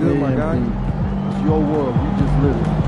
good, my guy. It's your world. You just live it.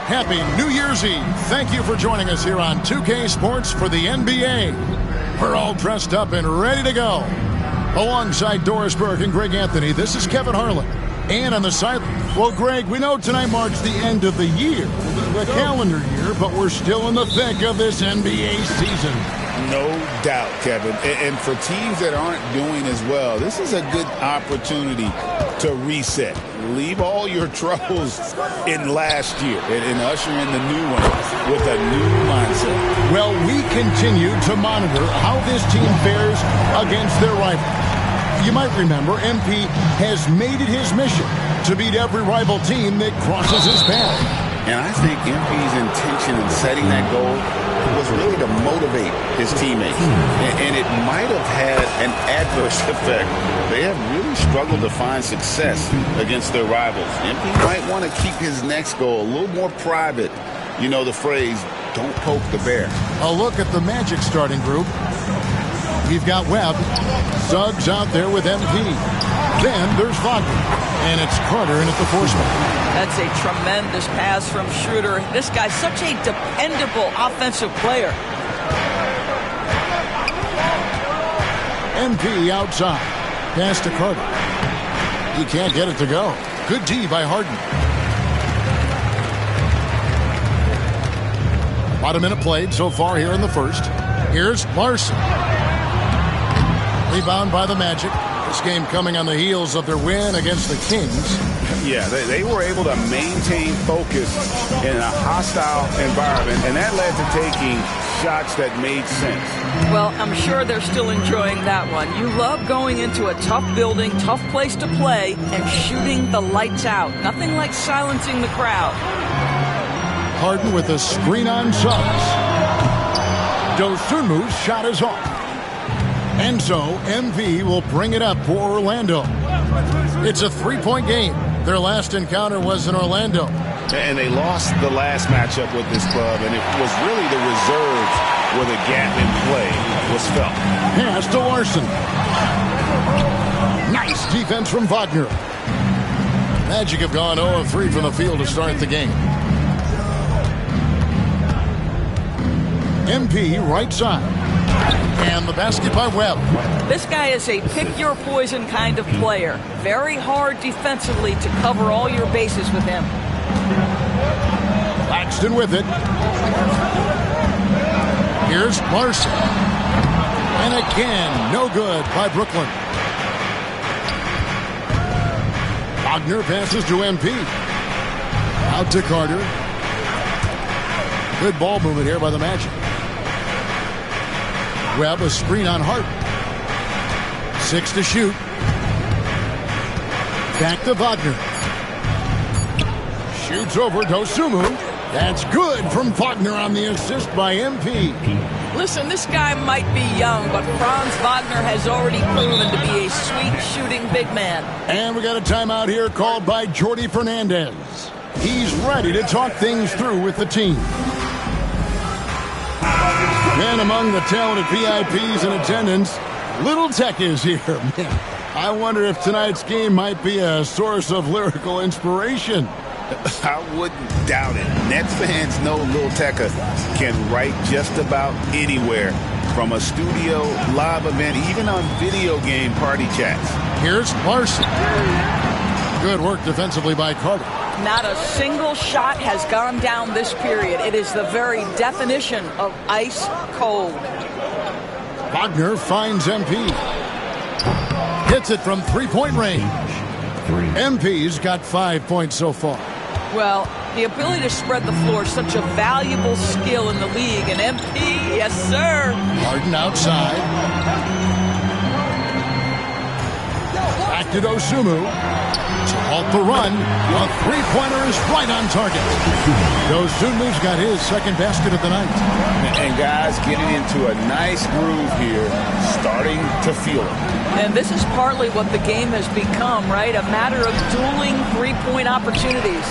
Happy New Year's Eve. Thank you for joining us here on 2K Sports for the NBA. We're all dressed up and ready to go. Alongside Doris Burke and Greg Anthony, this is Kevin Harlan. And on the side, well, Greg, we know tonight marks the end of the year, the calendar year, but we're still in the thick of this NBA season. No doubt, Kevin. And for teams that aren't doing as well, this is a good opportunity to reset. Leave all your troubles in last year and usher in the new one with a new mindset. Well, we continue to monitor how this team fares against their rival. You might remember MP has made it his mission to beat every rival team that crosses his path. And I think MP's intention in setting that goal was really to motivate his teammates. And it might have had an adverse effect. They have really struggled to find success against their rivals. MP might want to keep his next goal a little more private. You know the phrase, don't poke the bear. A look at the Magic starting group. We've got Webb. Suggs out there with MP. Then there's Wagner. And it's Carter in at the forceman. That's a tremendous pass from Schroeder. This guy's such a dependable offensive player. MP outside. Pass to Carter. He can't get it to go. Good D by Harden. About a minute played so far here in the first. Here's Larson. Rebound by the Magic. This game coming on the heels of their win against the Kings. Yeah, they were able to maintain focus in a hostile environment, and that led to taking shots that made sense. Well, I'm sure they're still enjoying that one. You love going into a tough building, tough place to play, and shooting the lights out. Nothing like silencing the crowd. Harden with a screen on Suggs. Dosunmu's shot is off. And so, MP will bring it up for Orlando. It's a three-point game. Their last encounter was in Orlando. And they lost the last matchup with this club, and it was really the reserves where the gap in play was felt. Pass to Larson. Nice defense from Wagner. Magic have gone 0 of 3 from the field to start the game. MP right side. And the basket by Webb. This guy is a pick-your-poison kind of player. Very hard defensively to cover all your bases with him. Laxton with it. Here's Larson. And again, no good by Brooklyn. Wagner passes to MP. Out to Carter. Good ball movement here by the Magic. Webb, a screen on Harden. 6 to shoot. Back to Wagner. Shoots over Dosunmu. That's good from Wagner on the assist by MP. Listen, this guy might be young, but Franz Wagner has already proven to be a sweet shooting big man. And we got a timeout here called by Jordi Fernandez. He's ready to talk things through with the team. And among the talented VIPs in attendance, Little Tech is here. Man, I wonder if tonight's game might be a source of lyrical inspiration. I wouldn't doubt it. Nets fans know Lil Tecca can write just about anywhere, from a studio, live event, even on video game party chats. Here's Larson. Good work defensively by Carter. Not a single shot has gone down this period. It is the very definition of ice cold. Wagner finds MP. Hits it from three-point range. MP's got 5 points so far. Well, the ability to spread the floor is such a valuable skill in the league. And MP, yes, sir. Harden outside. Back to Dosunmu. To halt the run. A three-pointer is right on target. Dosunmu's got his second basket of the night. And guys getting into a nice groove here, starting to feel it. And this is partly what the game has become, right? A matter of dueling three-point opportunities.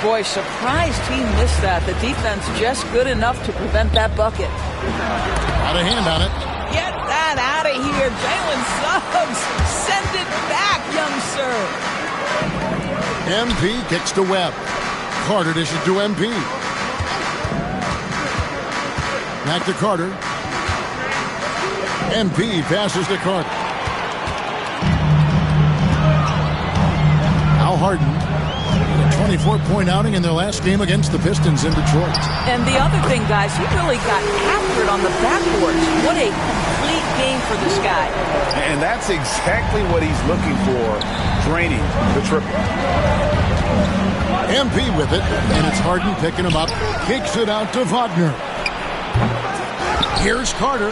Boy, surprised he missed that. The defense just good enough to prevent that bucket. Out of hand on it. Get that out of here, Jalen Suggs. Send it back, young sir. MP kicks to Webb. Carter dishes to MP. Back to Carter. MP passes to Carter. Now Harden. A 24-point outing in their last game against the Pistons in Detroit. And the other thing, guys, he really got after it on the backboards. What a complete game for this guy. And that's exactly what he's looking for, draining the triple. MP with it, and it's Harden picking him up. Kicks it out to Wagner. Here's Carter.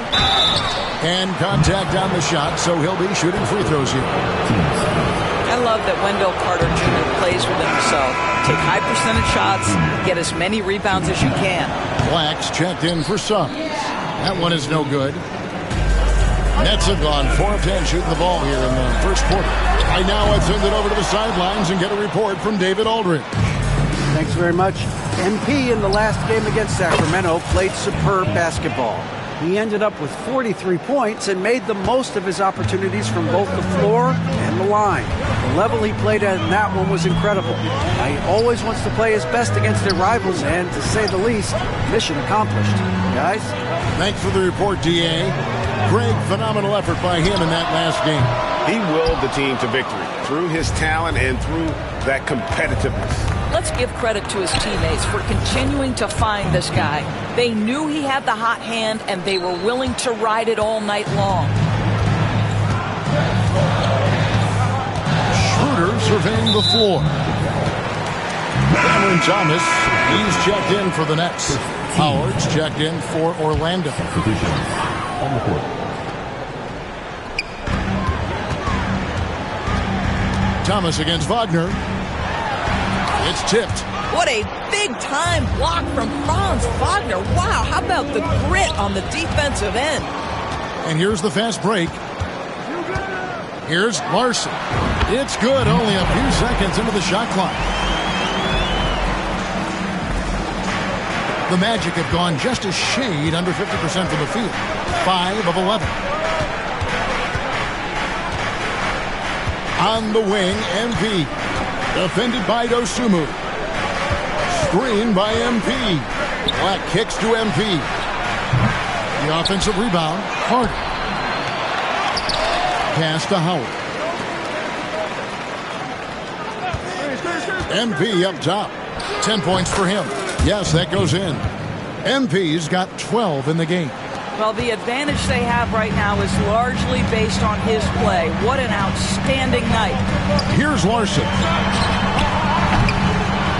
And contact on the shot, so he'll be shooting free throws here. I love that Wendell Carter Jr. plays within himself. Take high percentage shots, get as many rebounds as you can. Black's checked in for Suggs. That one is no good. Nets have gone 4 of 10 shooting the ball here in the first quarter. Right now, I send it over to the sidelines and get a report from David Aldridge. Thanks very much. MP in the last game against Sacramento played superb basketball. He ended up with 43 points and made the most of his opportunities from both the floor and the line. The level he played at in that one was incredible. He always wants to play his best against their rivals, and to say the least, mission accomplished. Guys? Thanks for the report, D.A. Greg, phenomenal effort by him in that last game. He willed the team to victory through his talent and through that competitiveness. Let's give credit to his teammates for continuing to find this guy. They knew he had the hot hand, and they were willing to ride it all night long. Schroeder surveying the floor. Cameron Thomas, he's checked in for the Nets. Howard's checked in for Orlando. On the court. Thomas against Wagner. It's tipped. What a big-time block from Franz Wagner. Wow, how about the grit on the defensive end? And here's the fast break. Here's Larson. It's good, only a few seconds into the shot clock. The Magic have gone just a shade under 50% from the field. 5 of 11. On the wing, MP. Defended by Dosunmu. Screen by MP. Black kicks to MP. The offensive rebound, Harden. Pass to Howard. MP up top. 10 points for him. Yes, that goes in. MP's got 12 in the game. Well, the advantage they have right now is largely based on his play. What an outstanding night. Here's Larson.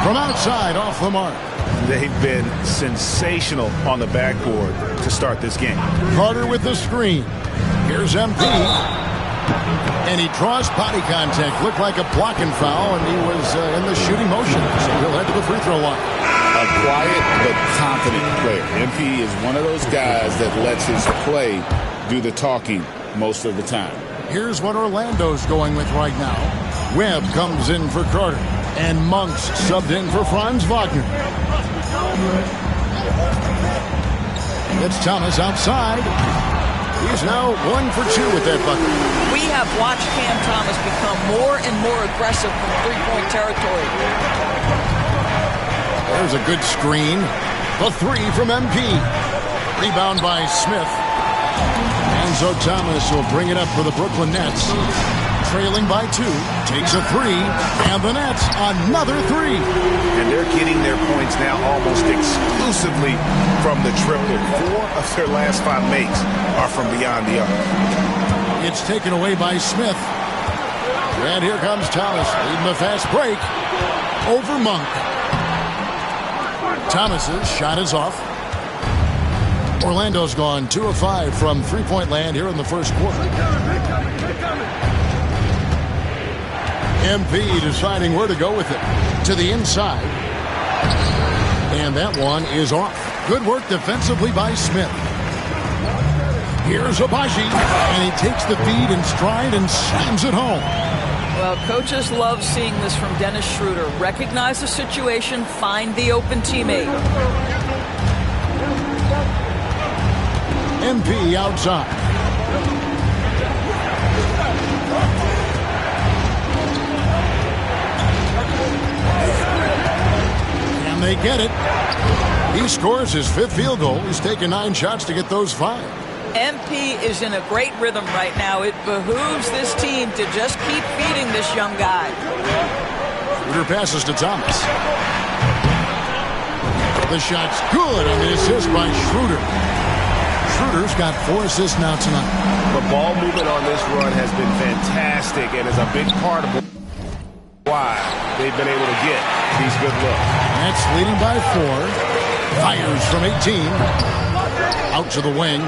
From outside, off the mark. They've been sensational on the backboard to start this game. Carter with the screen. Here's MP. And he draws body contact. Looked like a blocking foul, and he was in the shooting motion. So he'll head to the free throw line. A quiet but confident player. MP is one of those guys that lets his play do the talking most of the time. Here's what Orlando's going with right now. Webb comes in for Carter. And Monks subbed in for Franz Wagner. It's Thomas outside. He's now 1 for 2 with that bucket. We have watched Cam Thomas become more and more aggressive from three-point territory. There's a good screen. The 3 from MP. Rebound by Smith. Enzo Thomas will bring it up for the Brooklyn Nets. trailing by 2, takes a 3, and the Nets another 3. And they're getting their points now almost exclusively from the triple. 4 of their last 5 makes are from beyond the arc. It's taken away by Smith. And here comes Thomas, leading the fast break over Monk. Thomas's shot is off. Orlando's gone 2 of 5 from three-point land here in the first quarter. MP deciding where to go with it. To the inside. And that one is off. Good work defensively by Smith. Here's Agbaji, and he takes the feed in stride and slams it home. Well, coaches love seeing this from Dennis Schroeder. Recognize the situation, find the open teammate. MP outside. Can they get it? He scores his 5th field goal. He's taken 9 shots to get those 5. MP is in a great rhythm right now. It behooves this team to just keep feeding this young guy. Schroeder passes to Thomas. The shot's good on the assist by Schroeder. Schroeder's got 4 assists now tonight. The ball movement on this run has been fantastic and is a big part of why they've been able to get these good looks. Nets leading by 4. Fires from 18. Out to the wing.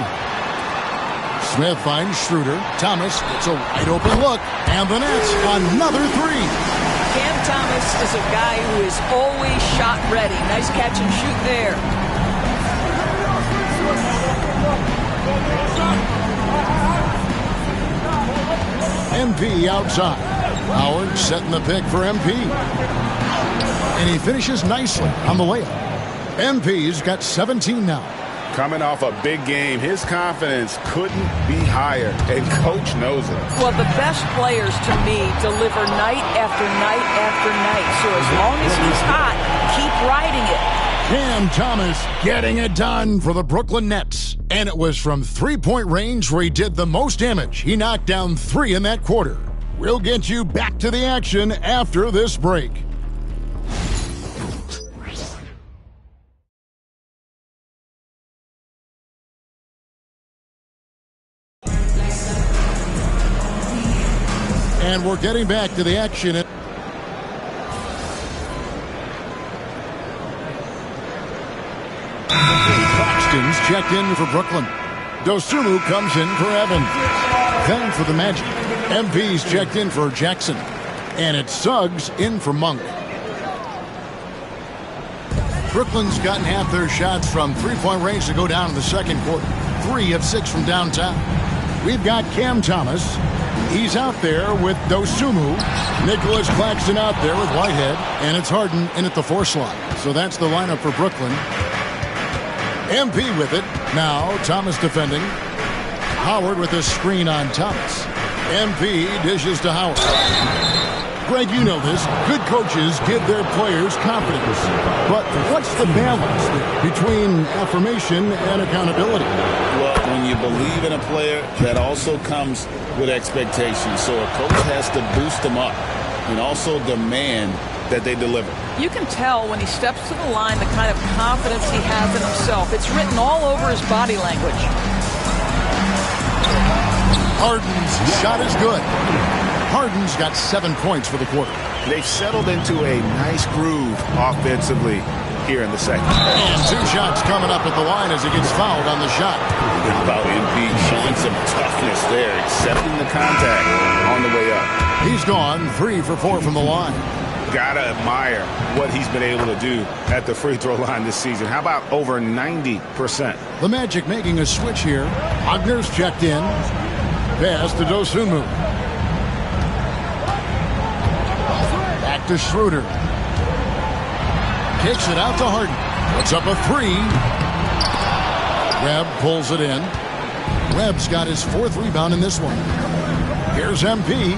Smith finds Schroeder. Thomas gets a wide open look. And the Nets another 3. Cam Thomas is a guy who is always shot ready. Nice catch and shoot there. MP outside. Howard setting the pick for MP. And he finishes nicely on the layup. MP's got 17 now. Coming off a big game, his confidence couldn't be higher, and coach knows it. Well, the best players, to me, deliver night after night after night. So as long as he's hot, keep riding it. Cam Thomas getting it done for the Brooklyn Nets. And it was from three-point range where he did the most damage. He knocked down 3 in that quarter. We'll get you back to the action after this break. And we're getting back to the action. Claxton's checked in for Brooklyn. Dosunmu comes in for Evans. Then for the Magic. MP's checked in for Jackson. And it's Suggs in for Monk. Brooklyn's gotten half their shots from three-point range to go down in the second quarter. 3 of 6 from downtown. We've got Cam Thomas. He's out there with Dosunmu. Nicholas Claxton out there with Whitehead. And it's Harden in at the 4 slot. So that's the lineup for Brooklyn. MP with it. Now Thomas defending. Howard with a screen on Thomas. MP dishes to Howard. Greg, you know this. Good coaches give their players confidence. But what's the balance between affirmation and accountability? Well, when you believe in a player, that also comes with expectations. So a coach has to boost them up and also demand that they deliver. You can tell when he steps to the line the kind of confidence he has in himself. It's written all over his body language. Harden's shot is good. Harden's got 7 points for the quarter. They've settled into a nice groove offensively here in the second. And 2 shots coming up at the line as he gets fouled on the shot. How about MP showing some toughness there, accepting the contact on the way up. He's gone 3 for 4 from the line. Gotta admire what he's been able to do at the free throw line this season. How about over 90%? The Magic making a switch here. Wagner's checked in. Pass to Dosunmu. Back to Schroeder. Kicks it out to Harden. Puts up a 3. Webb pulls it in. Webb's got his 4th rebound in this one. Here's MP.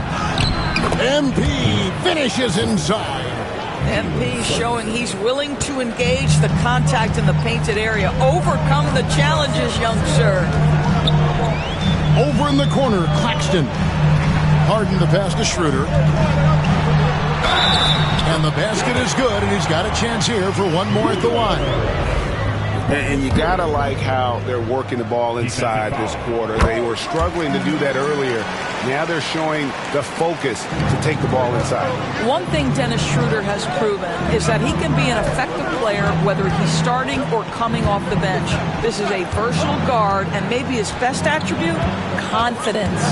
MP finishes inside. MP showing he's willing to engage the contact in the painted area. Overcome the challenges, young sir. Over in the corner, Claxton. Harden to pass to Schroeder. And the basket is good, and he's got a chance here for one more at the line. And you got to like how they're working the ball inside this quarter. They were struggling to do that earlier. Now they're showing the focus to take the ball inside. One thing Dennis Schroeder has proven is that he can be an effective player whether he's starting or coming off the bench. This is a versatile guard, and maybe his best attribute, confidence.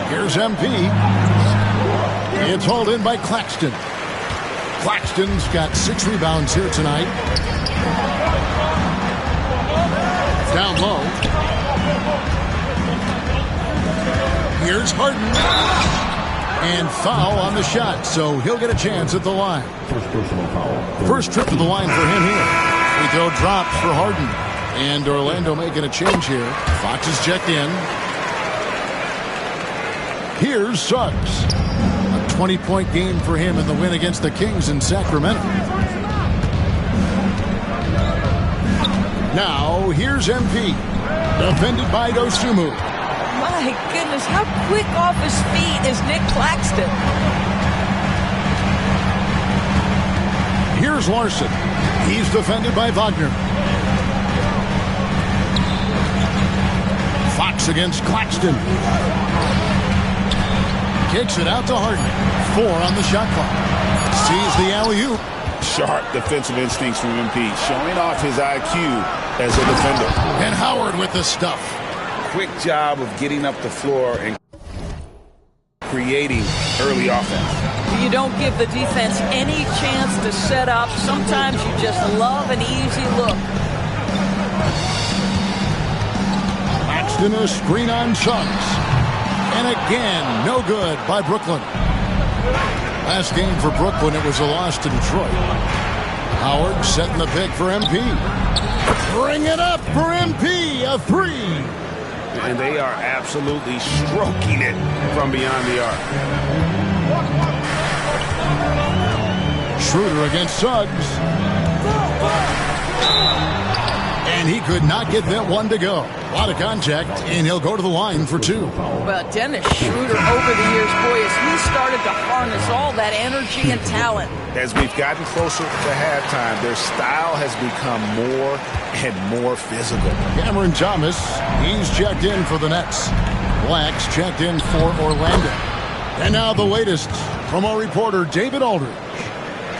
Here's MP. It's hauled in by Claxton. Claxton's got 6 rebounds here tonight. Down low. Here's Harden. And foul on the shot, so he'll get a chance at the line. First personal foul. First trip to the line for him here. Free throw drops for Harden. And Orlando making a change here. Fox is checked in. Here's Suggs. A 20-point game for him in the win against the Kings in Sacramento. Now, here's MP. Defended by Dosunmu. My goodness, how quick off his feet is Nick Claxton? Here's Larson. He's defended by Wagner. Fox against Claxton. Kicks it out to Harden. 4 on the shot clock. Sees the alley-oop. Sharp defensive instincts from MP, showing off his IQ as a defender. And Howard with the stuff. Quick job of getting up the floor and creating early offense. You don't give the defense any chance to set up. Sometimes you just love an easy look. Claxton a screen on Suggs. And again, no good by Brooklyn. Last game for Brooklyn, it was a loss to Detroit. Howard setting the pick for MP. Bring it up for MP, a 3. And they are absolutely stroking it from beyond the arc. Schroeder against Suggs. And he could not get that one to go. A lot of contact, and he'll go to the line for 2. Well, Dennis Schroeder over the years, boy, as he started to harness all that energy and talent. As we've gotten closer to halftime, their style has become more and more physical. Cameron Thomas, he's checked in for the Nets. Blacks checked in for Orlando. And now the latest from our reporter, David Aldridge.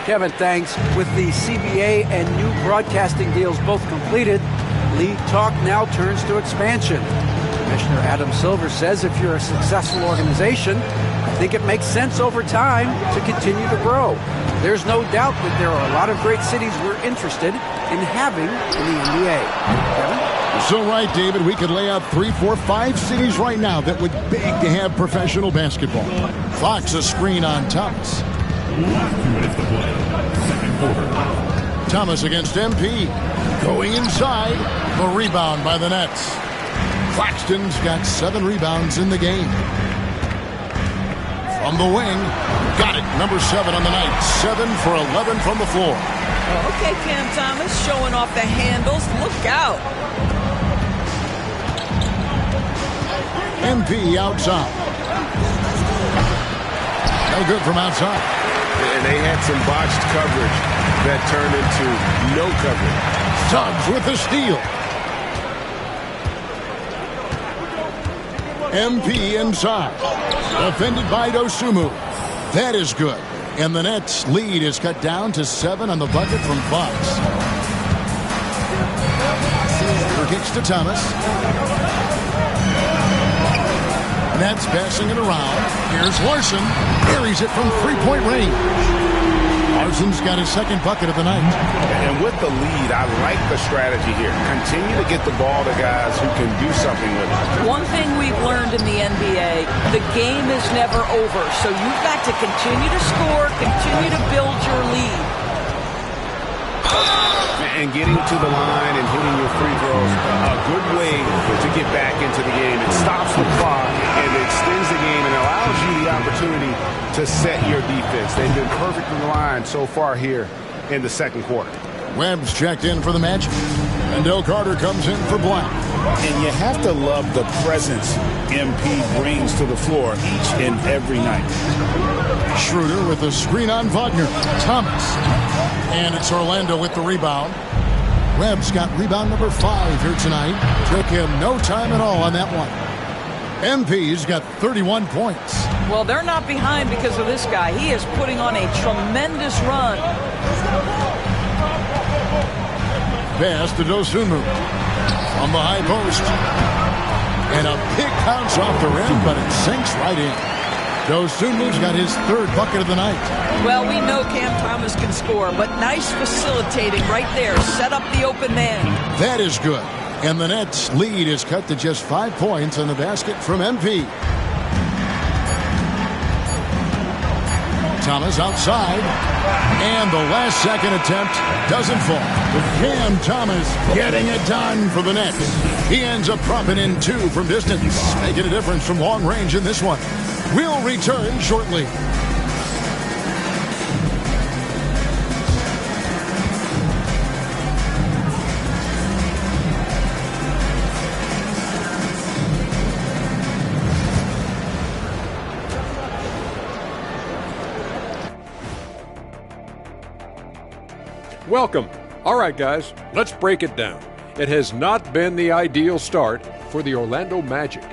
Kevin, thanks. With the CBA and new broadcasting deals both completed, league talk now turns to expansion. Commissioner Adam Silver says if you're a successful organization, I think it makes sense over time to continue to grow. There's no doubt that there are a lot of great cities we're interested in having in the NBA. Kevin? So right, David, we could lay out 3, 4, 5 cities right now that would beg to have professional basketball. Fox a screen on Thomas. 2 minutes to play. Second quarter. Thomas against MP. Going inside. The rebound by the Nets. Claxton's got 7 rebounds in the game. From the wing. Got it. Number 7 on the night. 7 for 11 from the floor. Okay, Cam Thomas showing off the handles. Look out. MP outside. No good from outside. And they had some botched coverage that turned into no coverage. Suggs with the steal. MP inside. Defended by Dosunmu. That is good. And the Nets' lead is cut down to 7 on the bucket from Fox. Kicks to Thomas. Nets passing it around. Here's Larson. Carries it from 3-point range. Larson's got his second bucket of the night. And with the lead, I like the strategy here. Continue to get the ball to guys who can do something with it. One thing we've learned in the NBA, the game is never over. So you've got to continue to score, continue to build your lead. And getting to the line and hitting your free throws, a good way to get back into the game. It stops the clock and it extends the game and allows you the opportunity to set your defense. They've been perfect in the line so far here in the second quarter. Webb's checked in for the Magic. Wendell Carter comes in for Black. And you have to love the presence MP brings to the floor each and every night. Schroeder with a screen on Wagner. Thomas. And it's Orlando with the rebound. Webb's got rebound number 5 here tonight. Took him no time at all on that one. MP's got 31 points. Well, they're not behind because of this guy. He is putting on a tremendous run. Pass to Dosunmu from the high post. And a big bounce off the rim, but it sinks right in. Dosunmu's got his 3rd bucket of the night. Well, we know Cam Thomas can score, but nice facilitating right there. Set up the open man. That is good. And the Nets' lead is cut to just 5 points on the basket from MP. Thomas outside. And the last second attempt doesn't fall. Cam Thomas getting it done for the Nets. He ends up dropping in 2 from distance, making a difference from long range in this one. We'll return shortly. Welcome. All right, guys, let's break it down. It has not been the ideal start for the Orlando Magic.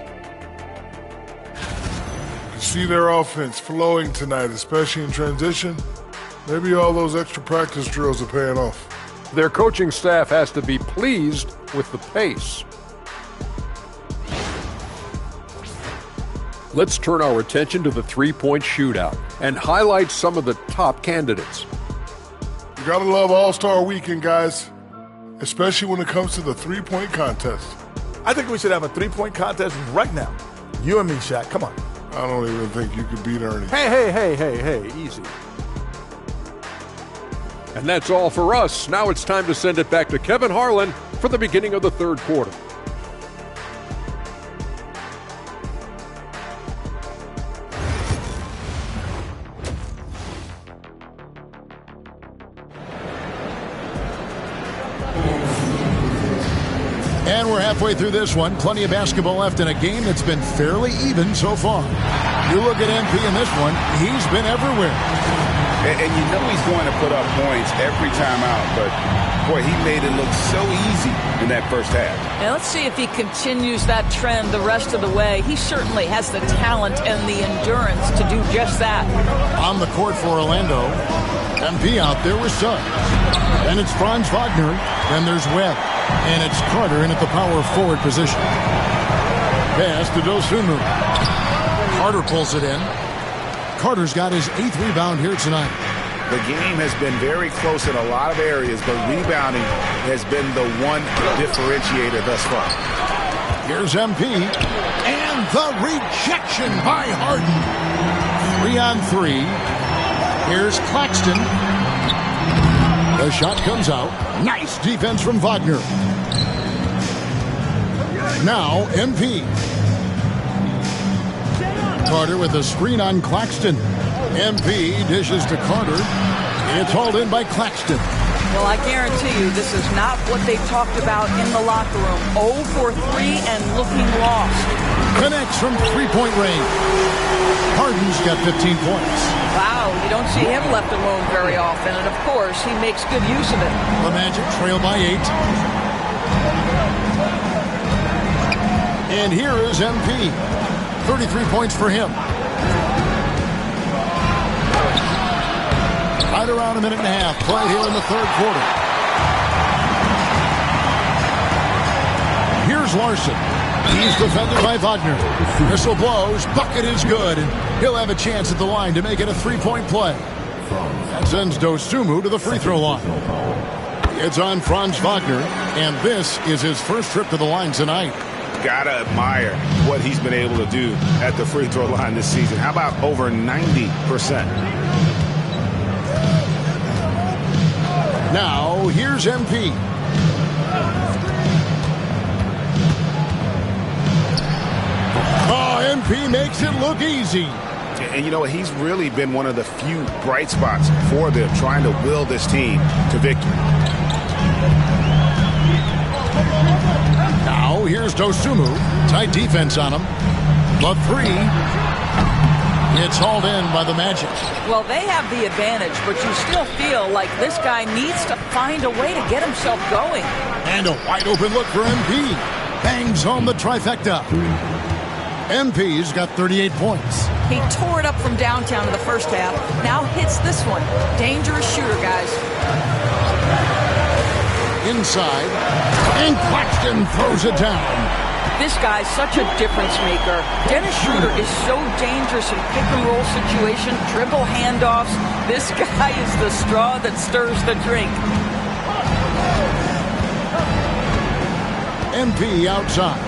You see their offense flowing tonight, especially in transition. Maybe all those extra practice drills are paying off. Their coaching staff has to be pleased with the pace. Let's turn our attention to the three-point shootout and highlight some of the top candidates. You gotta love All-Star Weekend, guys, especially when it comes to the three-point contest. I think we should have a three-point contest right now. You and me, Shaq. Come on. I don't even think you could beat Ernie. Hey, easy. And that's all for us. Now it's time to send it back to Kevin Harlan for the beginning of the 3rd quarter. And we're halfway through this one. Plenty of basketball left in a game that's been fairly even so far. You look at MP in this one, he's been everywhere. And you know he's going to put up points every time out, but boy, he made it look so easy in that first half. And let's see if he continues that trend the rest of the way. He certainly has the talent and the endurance to do just that. On the court for Orlando, MP out there with Suggs. Then it's Franz Wagner. Then there's Webb. And it's Carter in at the power forward position. Pass to Dosunmu. Carter pulls it in. Carter's got his 8th rebound here tonight. The game has been very close in a lot of areas, but rebounding has been the one differentiator thus far. Here's MP. And the rejection by Harden. 3-on-3. Here's Claxton. The shot comes out. Nice defense from Wagner. Now MP. Carter with a screen on Claxton. MP dishes to Carter. It's hauled in by Claxton. Well, I guarantee you this is not what they talked about in the locker room. 0 for 3 and looking lost. Connects from three-point range. Harden's got 15 points. Wow, you don't see him left alone very often. And, of course, he makes good use of it. The Magic trail by 8. And here is MP. 33 points for him. Right around a minute and a half played here in the 3rd quarter. Here's Larson. He's defended by Wagner. Whistle blows. Bucket is good. And he'll have a chance at the line to make it a 3-point play. That sends Dosunmu to the free throw line. It's on Franz Wagner. And this is his first trip to the line tonight. Gotta admire what he's been able to do at the free throw line this season. How about over 90%? Now, here's MP. Oh, MP makes it look easy. And you know what? He's really been one of the few bright spots for them, trying to will this team to victory. Now here's Dosunmu. Tight defense on him. The three. It's hauled in by the Magic. Well, they have the advantage, but you still feel like this guy needs to find a way to get himself going. And a wide open look for MP. Bangs home the trifecta. MP's got 38 points. He tore it up from downtown in the first half. Now hits this one. Dangerous shooter, guys. Inside. And Claxton throws it down. This guy's such a difference maker. Dennis Schroeder is so dangerous in pick-and-roll situation, dribble handoffs. This guy is the straw that stirs the drink. MP outside.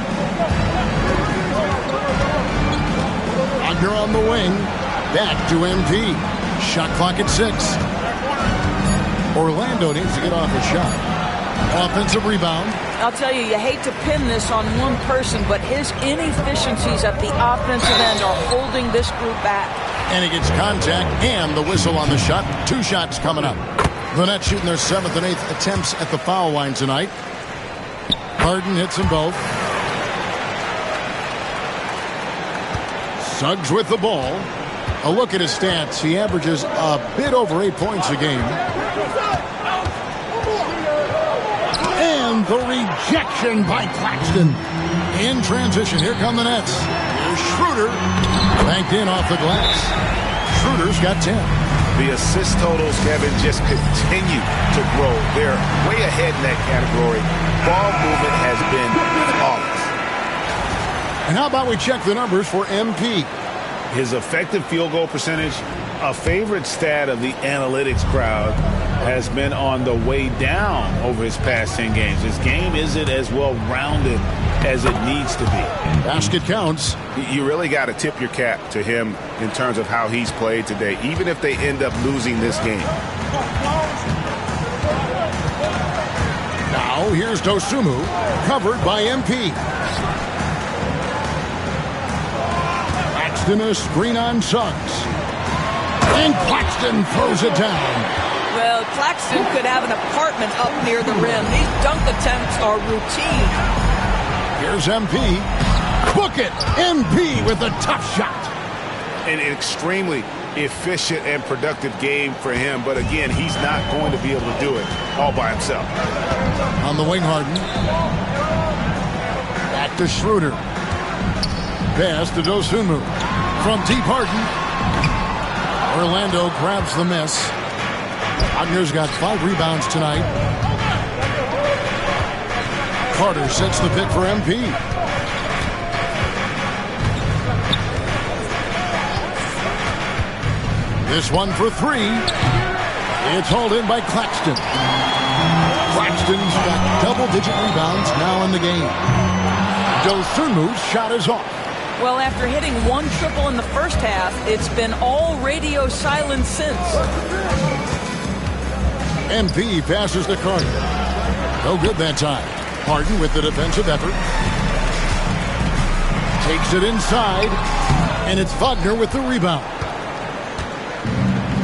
Wagner on the wing. Back to MP. Shot clock at 6. Orlando needs to get off a shot. Offensive rebound. I'll tell you, you hate to pin this on one person, but his inefficiencies at the offensive end are holding this group back. And he gets contact and the whistle on the shot. 2 shots coming up. The Nets shooting their 7th and 8th attempts at the foul line tonight. Harden hits them both. Suggs with the ball. A look at his stats. He averages a bit over 8 points a game. And the rejection by Claxton. In transition, here come the Nets. Here's Schroeder. Banked in off the glass. Schroeder's got 10. The assist totals, Kevin, just continue to grow. They're way ahead in that category. Ball movement has been flawless. And how about we check the numbers for MP? His effective field goal percentage, a favorite stat of the analytics crowd, has been on the way down over his past 10 games. His game isn't as well-rounded as it needs to be. Basket counts. You really got to tip your cap to him in terms of how he's played today, even if they end up losing this game. Now here's Dosunmu, covered by MP. Claxton a screen on Suggs. And Claxton throws it down. Well, Claxton could have an apartment up near the rim. These dunk attempts are routine. Here's MP. Book it! MP with a tough shot. An extremely efficient and productive game for him. But again, he's not going to be able to do it all by himself. On the wing, Harden. Back to Schroeder. Pass to Dosunmu. From deep, Harden. Orlando grabs the miss. Wagner's got 5 rebounds tonight. Carter sets the pick for MP. This one for 3. It's hauled in by Claxton. Claxton's got double-digit rebounds now in the game. Dosunmu's shot is off. Well, after hitting 1 triple in the first half, it's been all radio silence since. MP passes to Carter. No good that time. Harden with the defensive effort. Takes it inside. And it's Wagner with the rebound.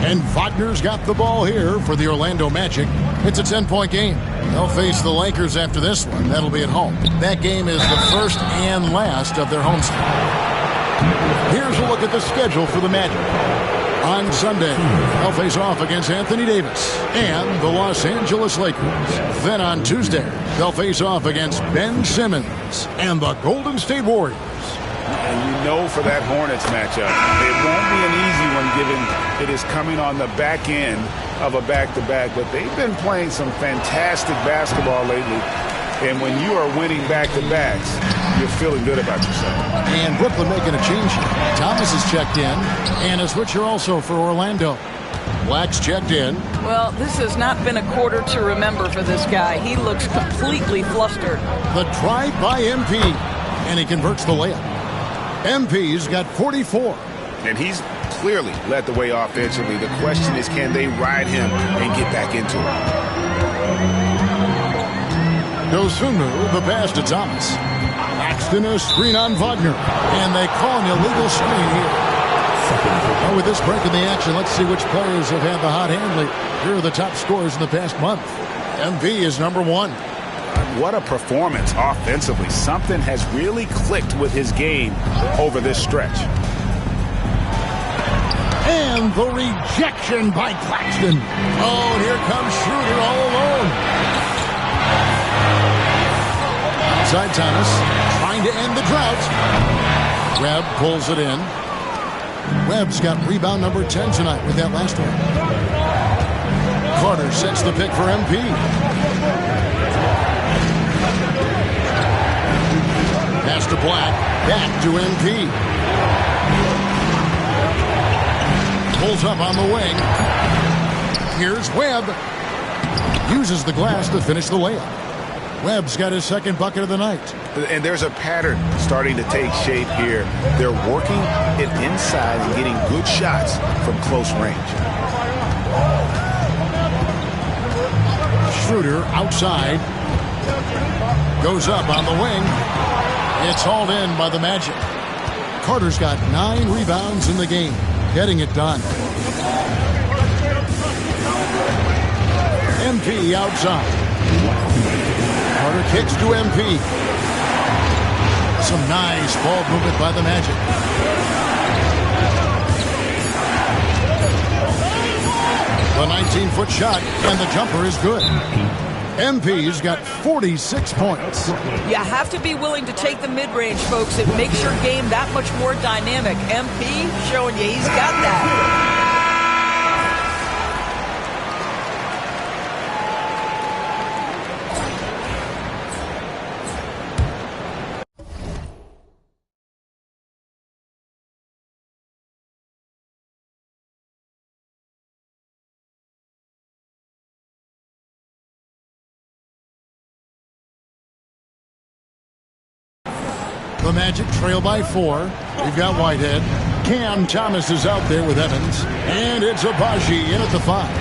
And Wagner's got the ball here for the Orlando Magic. It's a 10-point game. They'll face the Lakers after this one. That'll be at home. That game is the first and last of their homestand. Here's a look at the schedule for the Magic. On Sunday, they'll face off against Anthony Davis and the Los Angeles Lakers. Then on Tuesday, they'll face off against Ben Simmons and the Golden State Warriors. And you know for that Hornets matchup, it won't be an easy one given it is coming on the back end of a back-to-back. But they've been playing some fantastic basketball lately. And when you are winning back-to-backs, you're feeling good about yourself. And Brooklyn making a change here. Thomas is checked in, and a switcher also for Orlando. Black's checked in. Well, this has not been a quarter to remember for this guy. He looks completely flustered. The try by MP, and he converts the layup. MP's got 44. And he's clearly led the way offensively. The question is, can they ride him and get back into it? Dosunmu, the pass to Thomas. Claxton a screen on Wagner. And they call an illegal screen here. Well, with this break in the action, let's see which players have had the hot hand lately. Here are the top scorers in the past month. MP is number 1. what a performance offensively. Something has really clicked with his game over this stretch. And the rejection by Claxton. Oh, and here comes Schroeder all alone. Outside Thomas, trying to end the drought. Webb pulls it in. Webb's got rebound number 10 tonight with that last one. Carter sets the pick for MP. Pass to Black, back to MP. Pulls up on the wing. Here's Webb. Uses the glass to finish the layup. Webb's got his second bucket of the night. And there's a pattern starting to take shape here. They're working it inside and getting good shots from close range. Schroeder outside. Goes up on the wing. It's hauled in by the Magic. Carter's got 9 rebounds in the game. Getting it done. MP outside. Carter kicks to MP. Some nice ball movement by the Magic. The 19-foot shot, and the jumper is good. MP's got 46 points. You have to be willing to take the mid-range, folks. It makes your game that much more dynamic. MP showing you he's got that. The Magic trail by 4. We've got Whitehead. Cam Thomas is out there with Evans. And it's Agbaji in at the 5.